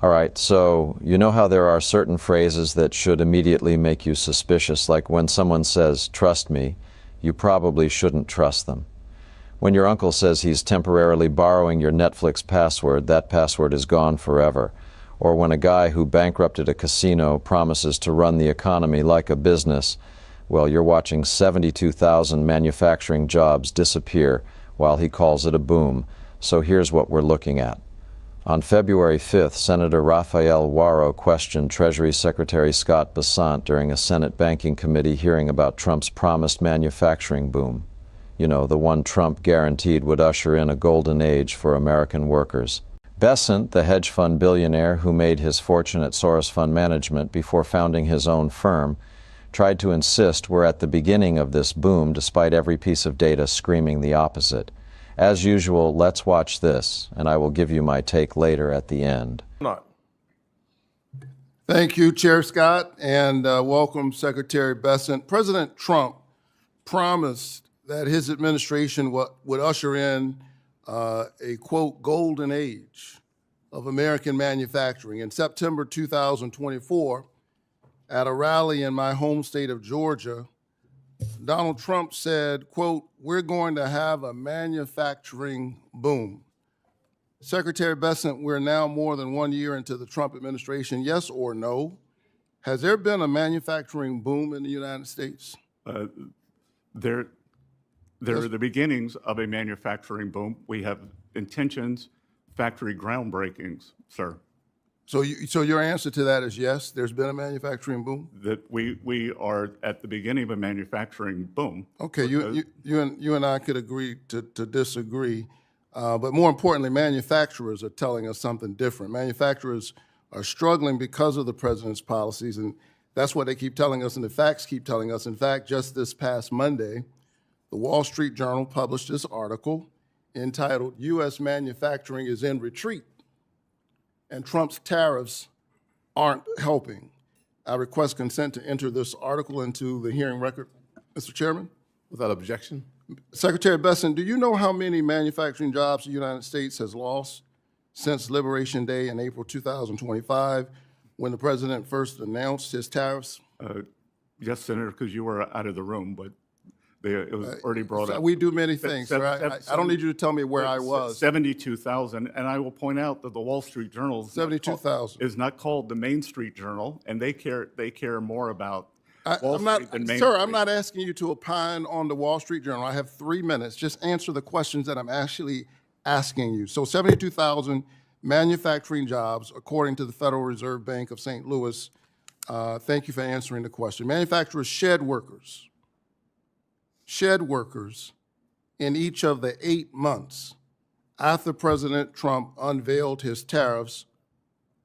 All right, so you know how there are certain phrases that should immediately make you suspicious, like when someone says, "Trust me," you probably shouldn't trust them. When your uncle says he's temporarily borrowing your Netflix password, that password is gone forever. Or when a guy who bankrupted a casino promises to run the economy like a business, well, you're watching 72,000 manufacturing jobs disappear while he calls it a boom. So here's what we're looking at. On February 5th, Senator Raphael Warnock questioned Treasury Secretary Scott Bessent during a Senate Banking Committee hearing about Trump's promised manufacturing boom. You know, the one Trump guaranteed would usher in a golden age for American workers. Bessent, the hedge fund billionaire who made his fortune at Soros Fund Management before founding his own firm, tried to insist we're at the beginning of this boom despite every piece of data screaming the opposite. As usual, let's watch this, and I will give you my take later at the end. Thank you, Chair Scott, and welcome, Secretary Bessent. President Trump promised that his administration would usher in a, quote, golden age of American manufacturing. In September 2024, at a rally in my home state of Georgia, Donald Trump said, quote, "We're going to have a manufacturing boom." Secretary Bessent, we're now more than 1 year into the Trump administration. Yes or no? Has there been a manufacturing boom in the United States? There are the beginnings of a manufacturing boom. We have intentions, factory groundbreakings, sir. So your answer to that is yes, there's been a manufacturing boom? That we are at the beginning of a manufacturing boom. Okay, you and I could agree to disagree, but more importantly, manufacturers are telling us something different. Manufacturers are struggling because of the president's policies, and that's what they keep telling us, and the facts keep telling us. In fact, just this past Monday, the Wall Street Journal published this article entitled, "U.S. Manufacturing is in Retreat, and Trump's tariffs aren't helping." I request consent to enter this article into the hearing record, Mr. Chairman. Without objection. Secretary Bessent, do you know how many manufacturing jobs the United States has lost since Liberation Day in April 2025, when the president first announced his tariffs? Yes, Senator, because you were out of the room, but it was already brought up. We do many things, sir. I don't need you to tell me where I was. 72,000, and I will point out that the Wall Street Journal 72,000 is not called the Main Street Journal, and they care more about Wall I'm not, Street than Main sir, Street. I'm not asking you to opine on the Wall Street Journal. I have 3 minutes. Just answer the questions that I'm actually asking you. So 72,000 manufacturing jobs, according to the Federal Reserve Bank of St. Louis. Thank you for answering the question. Manufacturers shed workers in each of the 8 months after President Trump unveiled his tariffs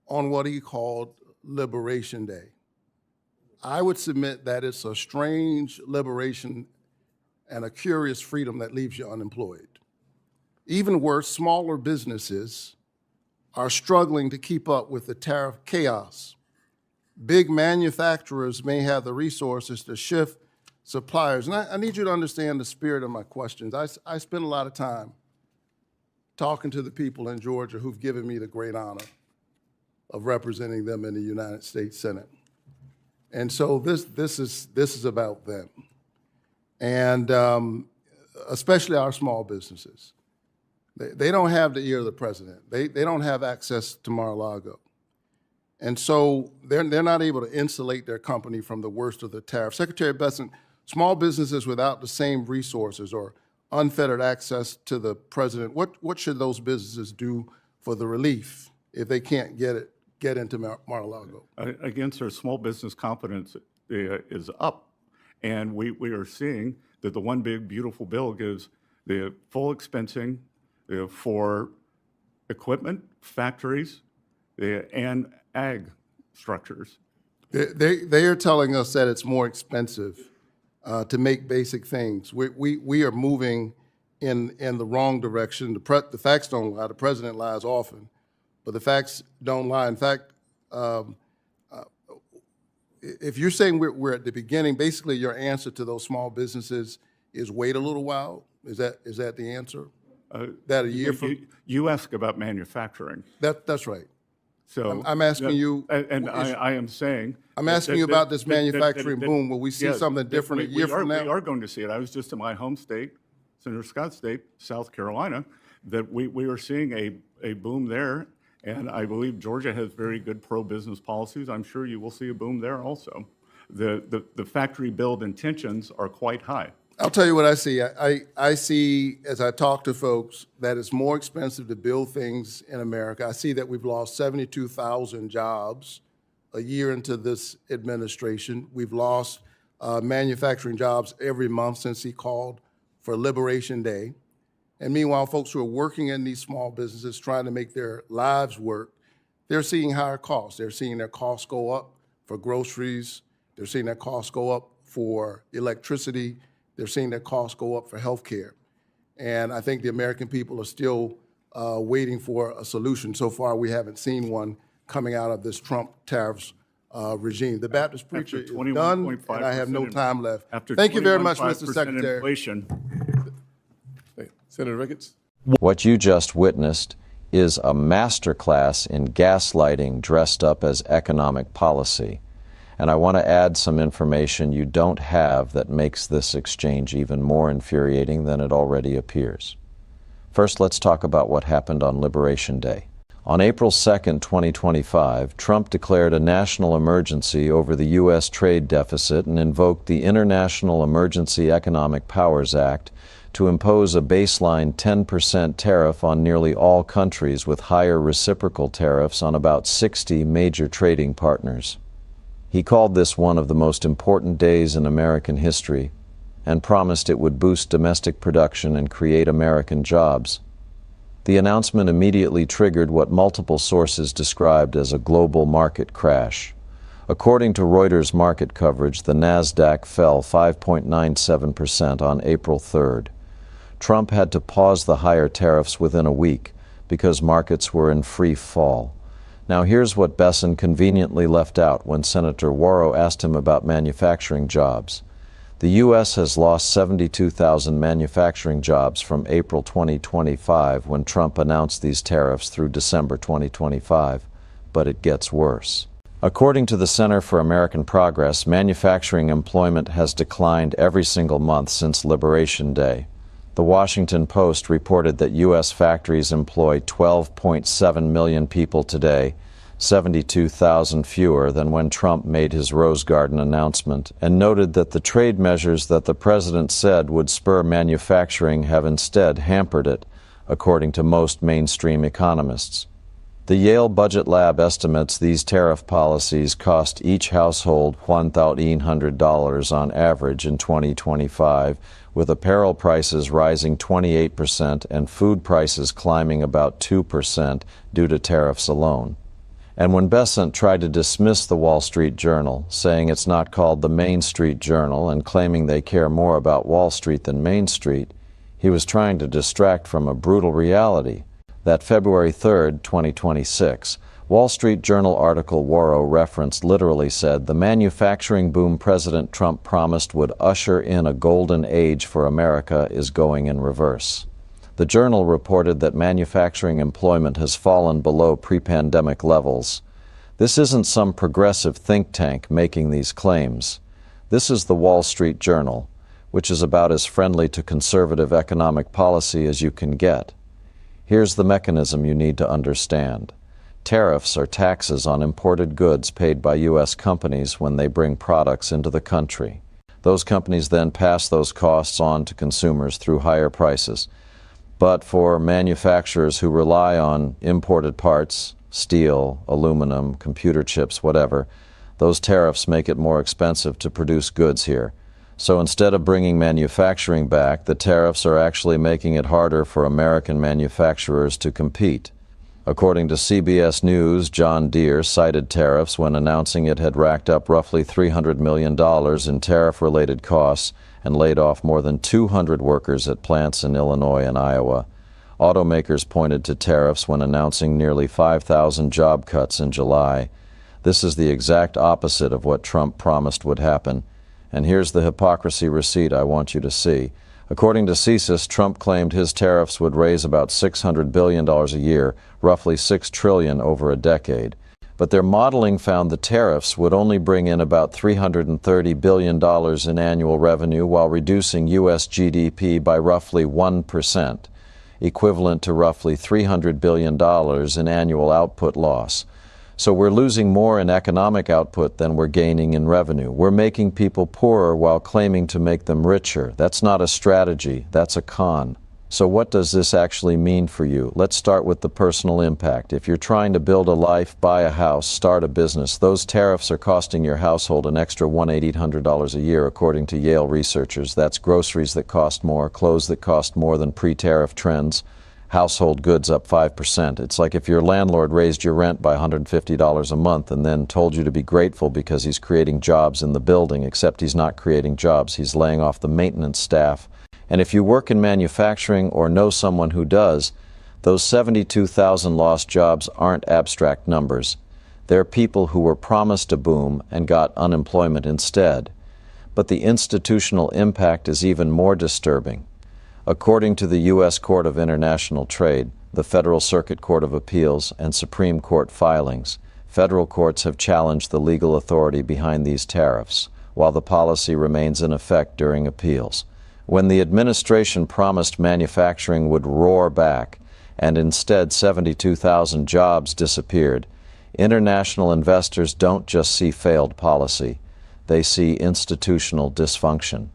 on what he called Liberation Day. I would submit that it's a strange liberation and a curious freedom that leaves you unemployed. Even worse, smaller businesses are struggling to keep up with the tariff chaos. Big manufacturers may have the resources to shift suppliers. And I need you to understand the spirit of my questions. I spend a lot of time talking to the people in Georgia who've given me the great honor of representing them in the United States Senate. And so this is about them, and especially our small businesses. They don't have the ear of the president. They don't have access to Mar-a-Lago. And so they're not able to insulate their company from the worst of the tariff. Secretary Bessent, small businesses without the same resources or unfettered access to the president, what should those businesses do for the relief if they can't get into Mar-a-Lago? Again, sir, small business confidence is up, and we are seeing that the one big beautiful bill gives the full expensing for equipment, factories, and ag structures. They are telling us that it's more expensive to make basic things. We are moving in the wrong direction. The facts don't lie. The president lies often, but the facts don't lie. In fact, if you're saying we're at the beginning, basically your answer to those small businesses is wait a little while. Is that the answer? That a year from you ask about manufacturing. That's right. So I'm asking you. and I am saying. I'm asking you about this manufacturing boom. Will we see something different a year from now? We are going to see it. I was just in my home state, Senator Scott's state, South Carolina, that we are seeing a boom there. And I believe Georgia has very good pro-business policies. I'm sure you will see a boom there also. The factory build intentions are quite high. I'll tell you what I see. I see, as I talk to folks, that it's more expensive to build things in America. I see that we've lost 72,000 jobs a year into this administration. We've lost manufacturing jobs every month since he called for Liberation Day. And meanwhile, folks who are working in these small businesses trying to make their lives work, they're seeing higher costs. They're seeing their costs go up for groceries. They're seeing their costs go up for electricity. They're seeing their costs go up for health care. And I think the American people are still waiting for a solution. So far, we haven't seen one coming out of this Trump tariffs regime. The Baptist preacher is done, and I have no time left. Thank you very much, Mr. Secretary. Inflation. Senator Ricketts. What you just witnessed is a masterclass in gaslighting dressed up as economic policy. And I want to add some information you don't have that makes this exchange even more infuriating than it already appears. First, let's talk about what happened on Liberation Day. On April 2nd, 2025, Trump declared a national emergency over the U.S. trade deficit and invoked the International Emergency Economic Powers Act to impose a baseline 10% tariff on nearly all countries, with higher reciprocal tariffs on about 60 major trading partners. He called this one of the most important days in American history and promised it would boost domestic production and create American jobs. The announcement immediately triggered what multiple sources described as a global market crash. According to Reuters market coverage, the NASDAQ fell 5.97% on April 3rd. Trump had to pause the higher tariffs within a week because markets were in free fall. Now here's what Bessent conveniently left out when Senator Warnock asked him about manufacturing jobs. The U.S. has lost 72,000 manufacturing jobs from April 2025 when Trump announced these tariffs through December 2025, but it gets worse. According to the Center for American Progress, manufacturing employment has declined every single month since Liberation Day. The Washington Post reported that U.S. factories employ 12.7 million people today, 72,000 fewer than when Trump made his Rose Garden announcement, and noted that the trade measures that the president said would spur manufacturing have instead hampered it, according to most mainstream economists. The Yale Budget Lab estimates these tariff policies cost each household $1,800 on average in 2025, with apparel prices rising 28% and food prices climbing about 2% due to tariffs alone. And when Bessent tried to dismiss the Wall Street Journal, saying it's not called the Main Street Journal and claiming they care more about Wall Street than Main Street, he was trying to distract from a brutal reality. That February 3rd, 2026, Wall Street Journal article Warnock referenced literally said the manufacturing boom President Trump promised would usher in a golden age for America is going in reverse. The Journal reported that manufacturing employment has fallen below pre-pandemic levels. This isn't some progressive think tank making these claims. This is the Wall Street Journal, which is about as friendly to conservative economic policy as you can get. Here's the mechanism you need to understand. Tariffs are taxes on imported goods paid by U.S. companies when they bring products into the country. Those companies then pass those costs on to consumers through higher prices. But for manufacturers who rely on imported parts, steel, aluminum, computer chips, whatever, those tariffs make it more expensive to produce goods here. So instead of bringing manufacturing back, the tariffs are actually making it harder for American manufacturers to compete. According to CBS News, John Deere cited tariffs when announcing it had racked up roughly $300 million in tariff-related costs and laid off more than 200 workers at plants in Illinois and Iowa. Automakers pointed to tariffs when announcing nearly 5,000 job cuts in July. This is the exact opposite of what Trump promised would happen. And here's the hypocrisy receipt I want you to see. According to CSIS, Trump claimed his tariffs would raise about $600 billion a year, roughly $6 trillion over a decade. But their modeling found the tariffs would only bring in about $330 billion in annual revenue while reducing U.S. GDP by roughly 1%, equivalent to roughly $300 billion in annual output loss. So we're losing more in economic output than we're gaining in revenue. We're making people poorer while claiming to make them richer. That's not a strategy, that's a con. So what does this actually mean for you? Let's start with the personal impact. If you're trying to build a life, buy a house, start a business, those tariffs are costing your household an extra $1,800 a year, according to Yale researchers. That's groceries that cost more, clothes that cost more than pre-tariff trends, household goods up 5%. It's like if your landlord raised your rent by $150 a month and then told you to be grateful because he's creating jobs in the building, except he's not creating jobs. He's laying off the maintenance staff. And if you work in manufacturing or know someone who does, those 72,000 lost jobs aren't abstract numbers. They're people who were promised a boom and got unemployment instead. But the institutional impact is even more disturbing. According to the U.S. Court of International Trade, the Federal Circuit Court of Appeals, and Supreme Court filings, federal courts have challenged the legal authority behind these tariffs, while the policy remains in effect during appeals. When the administration promised manufacturing would roar back, and instead 72,000 jobs disappeared, international investors don't just see failed policy, they see institutional dysfunction.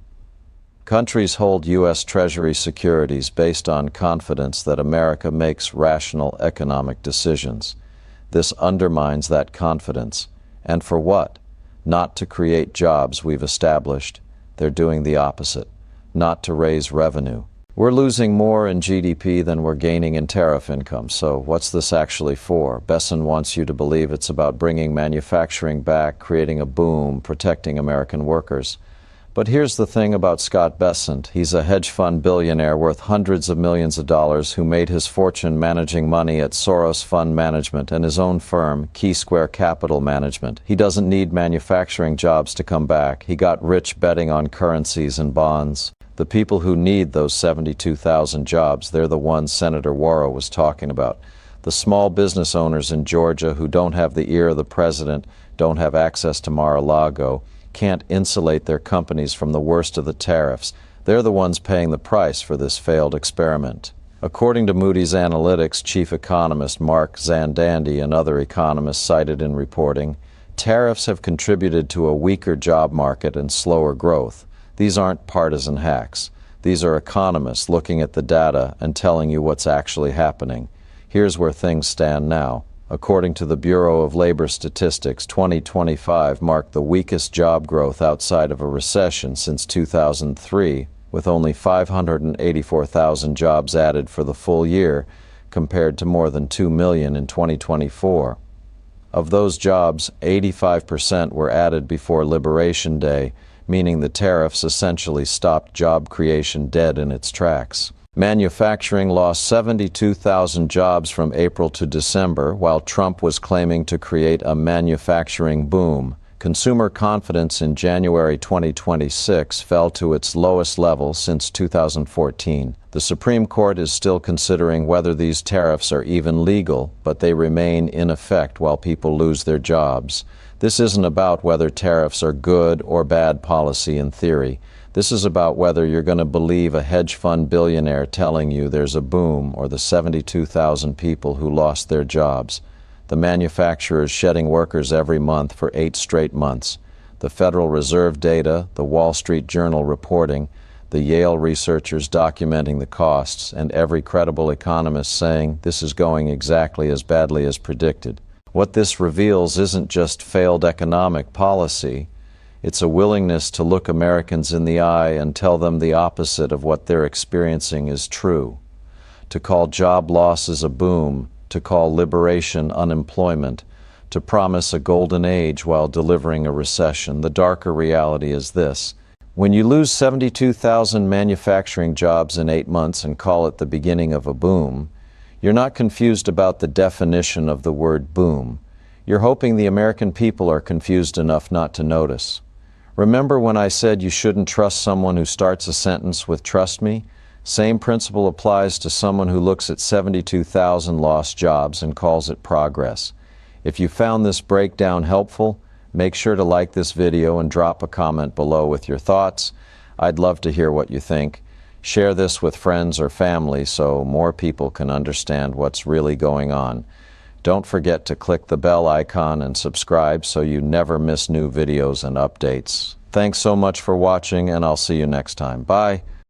Countries hold U.S. Treasury securities based on confidence that America makes rational economic decisions. This undermines that confidence. And for what? Not to create jobs we've established. They're doing the opposite. Not to raise revenue. We're losing more in GDP than we're gaining in tariff income, so what's this actually for? Bessent wants you to believe it's about bringing manufacturing back, creating a boom, protecting American workers. But here's the thing about Scott Bessent. He's a hedge fund billionaire worth hundreds of millions of dollars who made his fortune managing money at Soros Fund Management and his own firm, Key Square Capital Management. He doesn't need manufacturing jobs to come back. He got rich betting on currencies and bonds. The people who need those 72,000 jobs, they're the ones Senator Warnock was talking about. The small business owners in Georgia who don't have the ear of the president, don't have access to Mar-a-Lago, can't insulate their companies from the worst of the tariffs. They're the ones paying the price for this failed experiment. According to Moody's Analytics chief economist Mark Zandandi and other economists cited in reporting, tariffs have contributed to a weaker job market and slower growth. These aren't partisan hacks. These are economists looking at the data and telling you what's actually happening. Here's where things stand now. According to the Bureau of Labor Statistics, 2025 marked the weakest job growth outside of a recession since 2003, with only 584,000 jobs added for the full year, compared to more than 2 million in 2024. Of those jobs, 85% were added before Liberation Day, meaning the tariffs essentially stopped job creation dead in its tracks. Manufacturing lost 72,000 jobs from April to December, while Trump was claiming to create a manufacturing boom. Consumer confidence in January 2026 fell to its lowest level since 2014. The Supreme Court is still considering whether these tariffs are even legal, but they remain in effect while people lose their jobs. This isn't about whether tariffs are good or bad policy in theory. This is about whether you're going to believe a hedge fund billionaire telling you there's a boom or the 72,000 people who lost their jobs. The manufacturers shedding workers every month for 8 straight months. The Federal Reserve data, the Wall Street Journal reporting, the Yale researchers documenting the costs, and every credible economist saying this is going exactly as badly as predicted. What this reveals isn't just failed economic policy. It's a willingness to look Americans in the eye and tell them the opposite of what they're experiencing is true. To call job losses a boom, to call liberation unemployment, to promise a golden age while delivering a recession. The darker reality is this. When you lose 72,000 manufacturing jobs in 8 months and call it the beginning of a boom, you're not confused about the definition of the word boom. You're hoping the American people are confused enough not to notice. Remember when I said you shouldn't trust someone who starts a sentence with "trust me"? Same principle applies to someone who looks at 72,000 lost jobs and calls it progress. If you found this breakdown helpful, make sure to like this video and drop a comment below with your thoughts. I'd love to hear what you think. Share this with friends or family so more people can understand what's really going on. Don't forget to click the bell icon and subscribe so you never miss new videos and updates. Thanks so much for watching, and I'll see you next time. Bye.